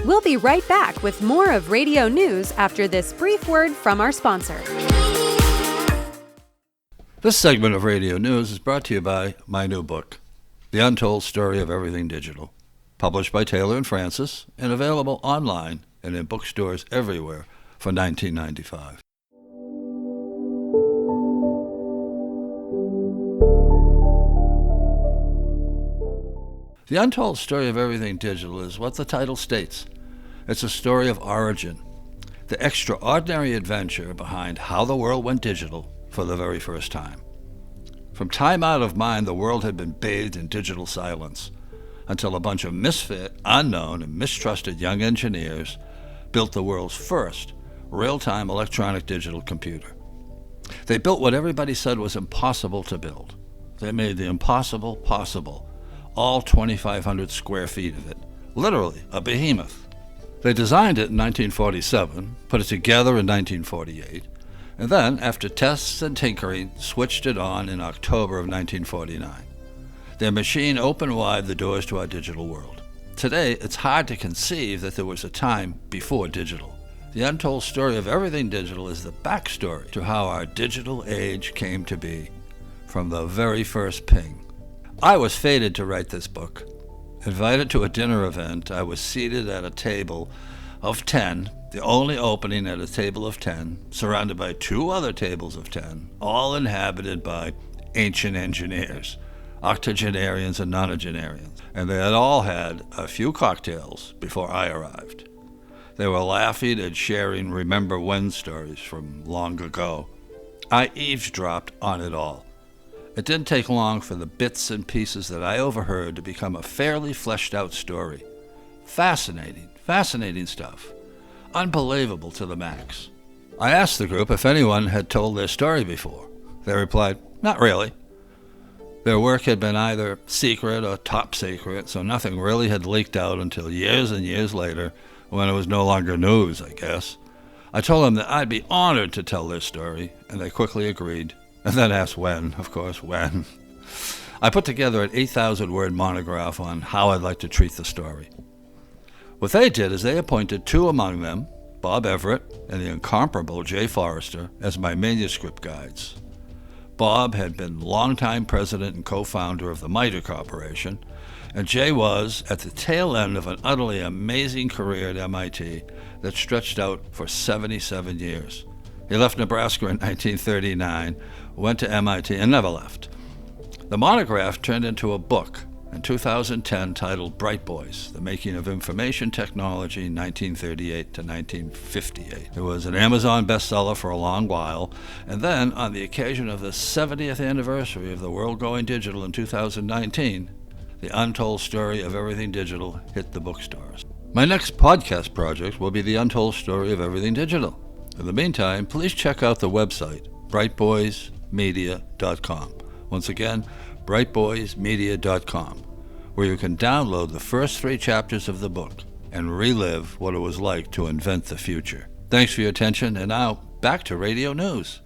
We'll be right back with more of radio news after this brief word from our sponsor. This segment of radio news is brought to you by my new book, The Untold Story of Everything Digital, published by Taylor and Francis and available online and in bookstores everywhere for $19.95. The Untold Story of Everything Digital is what the title states. It's a story of origin, the extraordinary adventure behind how the world went digital for the very first time. From time out of mind, the world had been bathed in digital silence until a bunch of misfit, unknown, and mistrusted young engineers built the world's first real-time electronic digital computer. They built what everybody said was impossible to build. They made the impossible possible, all 2,500 square feet of it, literally a behemoth. They designed it in 1947, put it together in 1948, and then, after tests and tinkering, switched it on in October of 1949. Their machine opened wide the doors to our digital world. Today, it's hard to conceive that there was a time before digital. The Untold Story of Everything Digital is the backstory to how our digital age came to be, from the very first ping. I was fated to write this book. Invited to a dinner event, I was seated at a table of 10, the only opening at a table of 10, surrounded by 2 other tables of 10, all inhabited by ancient engineers, octogenarians and nonagenarians, and they had all had a few cocktails before I arrived. They were laughing and sharing remember when stories from long ago. I eavesdropped on it all. It didn't take long for the bits and pieces that I overheard to become a fairly fleshed out story. Fascinating stuff. Unbelievable to the max. I asked the group if anyone had told their story before. They replied, not really. Their work had been either secret or top secret, so nothing really had leaked out until years and years later, when it was no longer news, I guess. I told them that I'd be honored to tell their story, and they quickly agreed. And then asked when, of course, when. I put together an 8,000-word monograph on how I'd like to treat the story. What they did is they appointed 2 among them, Bob Everett and the incomparable Jay Forrester, as my manuscript guides. Bob had been longtime president and co-founder of the MITRE Corporation, and Jay was at the tail end of an utterly amazing career at MIT that stretched out for 77 years. He left Nebraska in 1939, went to MIT, and never left. The monograph turned into a book in 2010 titled Bright Boys, The Making of Information Technology 1938 to 1958. It was an Amazon bestseller for a long while, and then, on the occasion of the 70th anniversary of the world going digital in 2019, The Untold Story of Everything Digital hit the bookstores. My next podcast project will be The Untold Story of Everything Digital. In the meantime, please check out the website, brightboysmedia.com. Once again, brightboysmedia.com, where you can download the first 3 chapters of the book and relive what it was like to invent the future. Thanks for your attention, and now back to radio news.